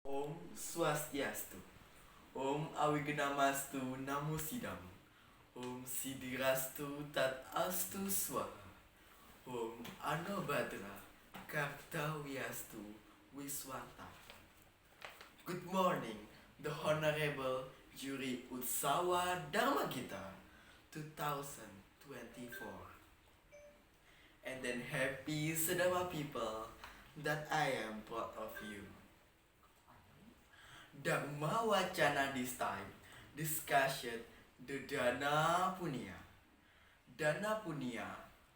Om Swastiastu. Om Awignamastu Namusidam. Om Sidirastu Tat Astu Swaha. Om Anobhadra Kartawiastu Wiswata. Good morning, the Honorable Juri Utsawa Dharma Gita 2024. And then happy Sedama people that I am proud of you. Dharma Wacana this time discussion the Dana Punia. Dana Punia,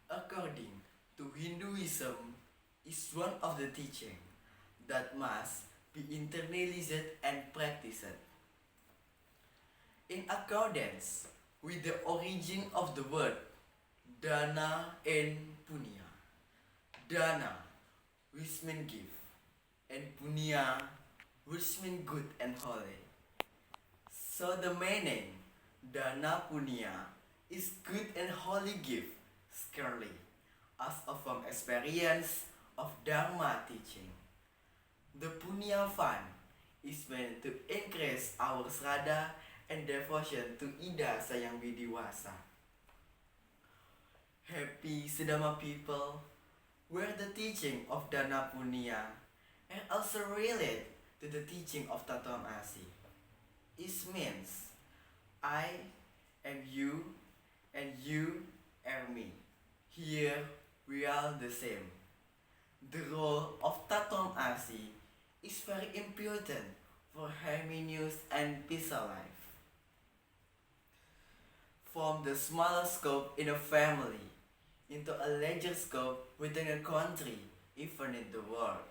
according to Hinduism, is one of the teaching that must be internalized and practiced. In accordance with the origin of the word Dana and Punya. Dana, which means give, and Punya, which means good and holy. So the meaning, Dana Punya, is good and holy gift, scarcely, as a from experience of Dharma teaching. The Punya fund is meant to increase our sraddha and devotion to Ida Sayang Widiwasa. Happy Siddhama people, where the teaching of Dana Punya and also related to the teaching of Tatam Asi. It means I am you and you are me. Here we are the same. The role of Tatam Asi is very important for harmonious and peaceful life. From the smaller scope in a family into a larger scope within a country, even in the world.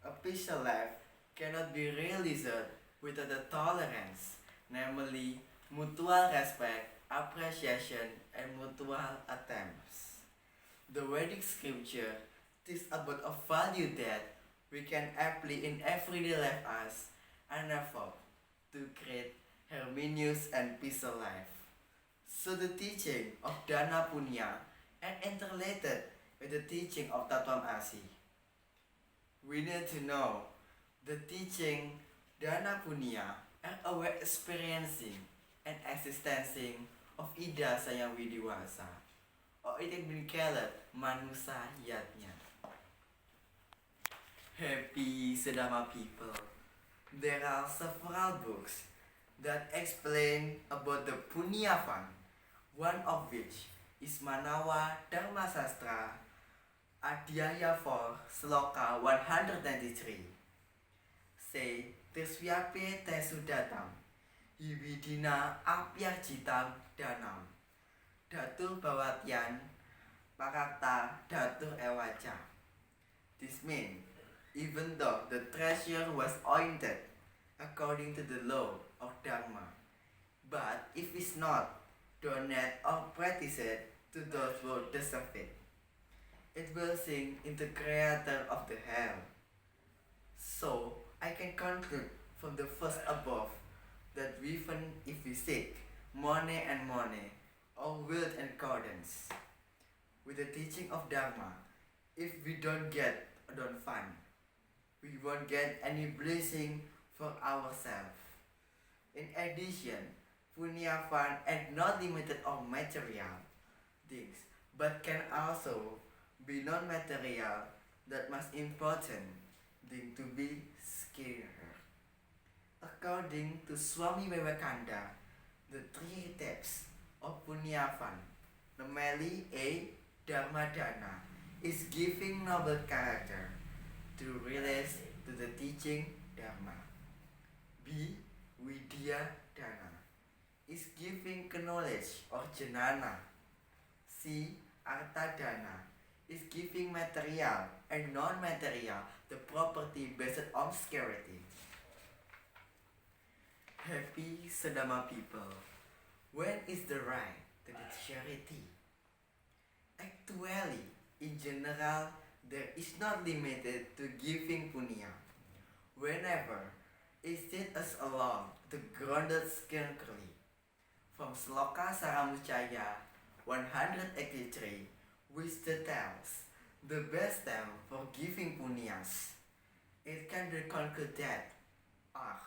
A peaceful life cannot be realized without the tolerance, namely mutual respect, appreciation, and mutual attempts. The Vedic scripture teaches about a value that we can apply in everyday life as an effort to create harmonious and peaceful life. So the teaching of Dana Punya and interrelated with the teaching of Tattvam Asi. We need to know the teaching Dana Punya and our experiencing and existencing of Ida Sayang Widiwasa, or it has been called Manusa Yatnya. Happy Sedama people, there are several books that explain about the Punya fund, one of which is Manawa Dharma Sastra Adhyaya 4 Sloka 193. Say Tisvyape Tesudatam Hibidina Apyajitam Danam Datur Bawatyan Parakta Datur Ewaja. This means even though the treasure was ointed according to the law of Dharma, but if it's not donated or practiced to those who deserve it, it will sink into creator of the hell. So I can conclude from the first above that even if we seek money and money or wealth and accordance with the teaching of Dharma, if we don't get or don't find, we won't get any blessing for ourselves. In addition, Punya fund is not limited on material things, but can also be non-material that most important thing to be scared. According to Swami Vivekananda, the three steps of Punya fund, namely A. Dharma Dana, is giving noble character to relate to the teaching Dharma. B. Vidya Dana is giving knowledge or jnana. C. Artha Dana is giving material and non-material the property based on security. Happy Sadama people, when is the right to the charity? Actually, in general, there is not limited to giving punya. Whenever it sets us along the grounded skillfully. From Sloka Saramucaya 183, which details The best time for giving punyas, it can conquer that are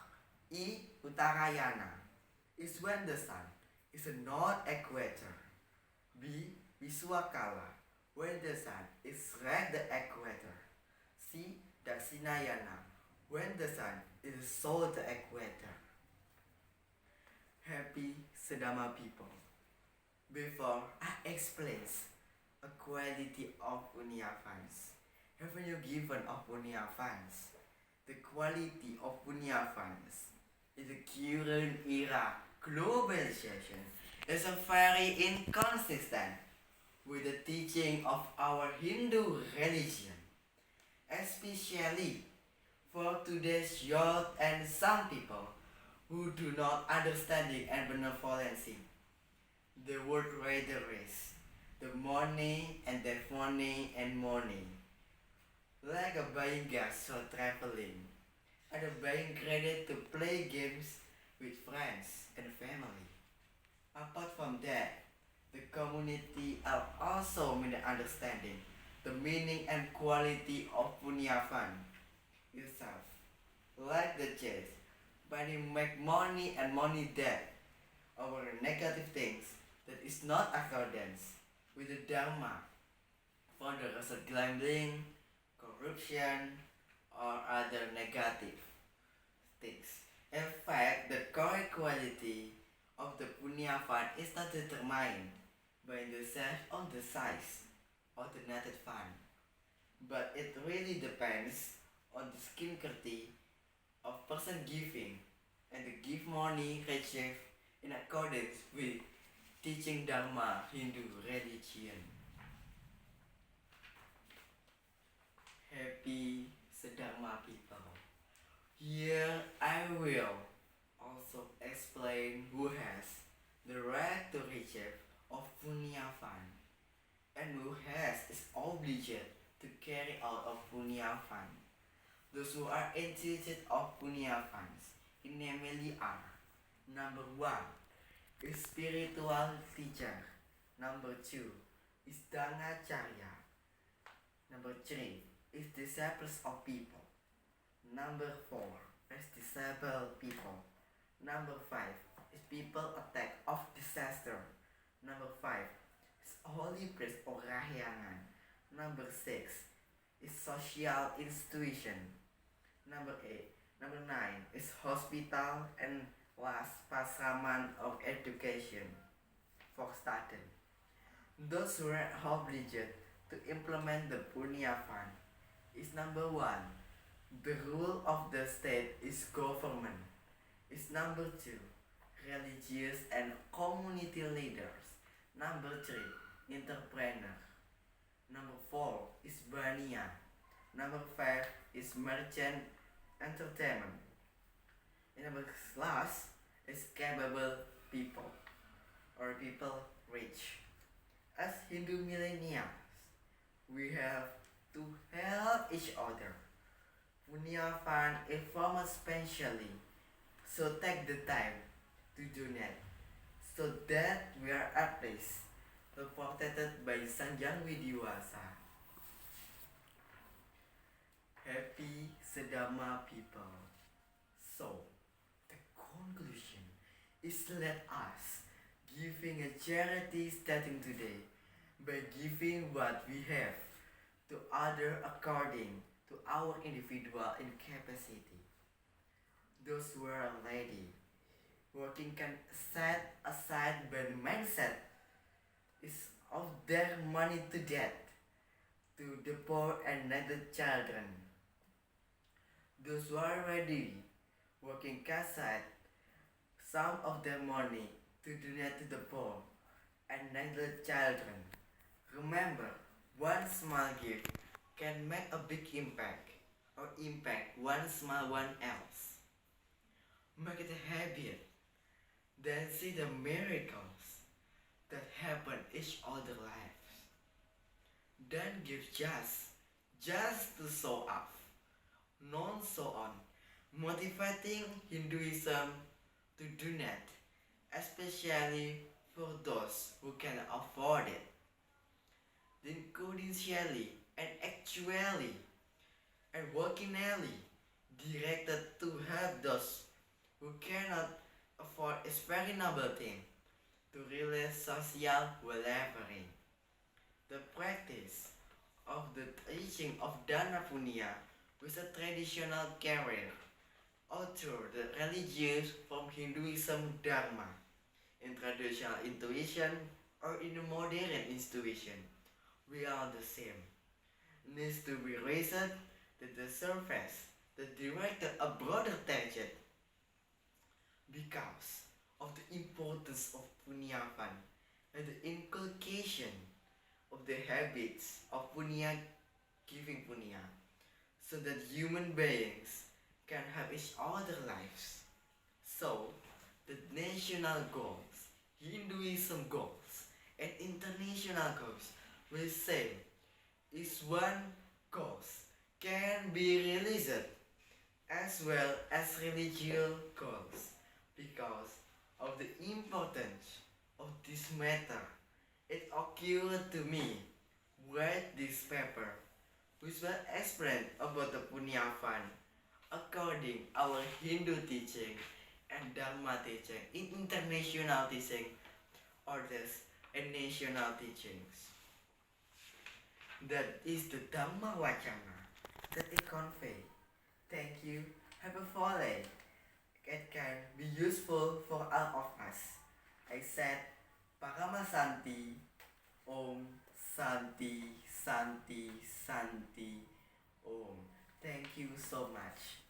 E. Uttarayana is when the sun is a north equator. B. Visuakala when the sun is right the equator. C. Dakshinayana when the sun is south the equator. Happy Sedama people. Before I explain a quality of punya funds, haven't you given of punya funds? The quality of punya funds in the current era globalization is a very inconsistent with the teaching of our Hindu religion, especially for today's youth and some people who do not understanding and benevolencing. The word rather is the money and the money, like a buying gas for traveling and a buying credit to play games with friends and family. Apart from that, the community are also misunderstanding the meaning and quality of punya fund itself, like the chase, but they make money and money debt over negative things that is not accordance with the dharma for the result gambling, corruption, or other negative things. In fact, the core quality of the punya fund is not determined by the size of the size of the netted fund, but it really depends on the skin quality of person giving and the give money received in accordance with teaching Dharma Hindu religion. Happy Sedharma people. Here I will also explain who has the right to receive of punya fund and who is obliged to carry out of punya fund. Those who are entitled of punya funds namely are number 1 is spiritual teacher, number 2 is Dhanacharya, number 3 is disciples of people, number 4 is disabled people, number 5 is people attack of disaster, number 5 is holy priest or rahyangan, number 6 is social institution, number 9 is hospital, and last pasraman of education for starting. Those who are obliged to implement the punya fund is number 1. The rule of the state is government. Is number 2. Religious and community leaders. Number 3. Entrepreneur. Number 4 is bania. Number 5 is merchant entertainment. And number last is capable people or people rich. As Hindu millennials, we have to help each other. Punya fund is formed specially, so take the time to donate so that we are at least protected by Sanjang Widiwasa. Happy Sedama people. So, the conclusion is let us giving a charity starting today by giving what we have to other according to our individual incapacity. Those who are ready working can set aside by the mindset is of their money to debt to the poor and needy children. Those who are ready working can set some of their money to donate to the poor and needy children. Remember, one small gift can make a big impact or impact one small one else. Make it a habit, then see the miracles that happen each other lives. Then give just to show off, not so on, motivating Hinduism to donate, especially for those who can afford it. Then credentially and actually and workingly directed to help those who cannot afford a very noble thing to realize social well-being. The practice of the teaching of dharma punia with a traditional career although the religious from Hinduism dharma in traditional intuition or in a modern institution, we are the same. Needs to be raised to the surface, the director a broader tangent because of the importance of punya fun and the inculcation of the habits of punya giving punya so that human beings can have each other lives. So the national goals, Hinduism goals, and international goals we say is one cause can be realized as well as religious goals because of the importance of this matter. It occurred to me write this paper which will explain about the punya fund according our Hindu teaching and Dharma teaching in international teaching orders and national teachings. That is the Dhamma Wacana that they convey. Thank you. Have a folly. It can be useful for all of us. I said Parama Santi Om Santi Santi Santi Om. Thank you so much.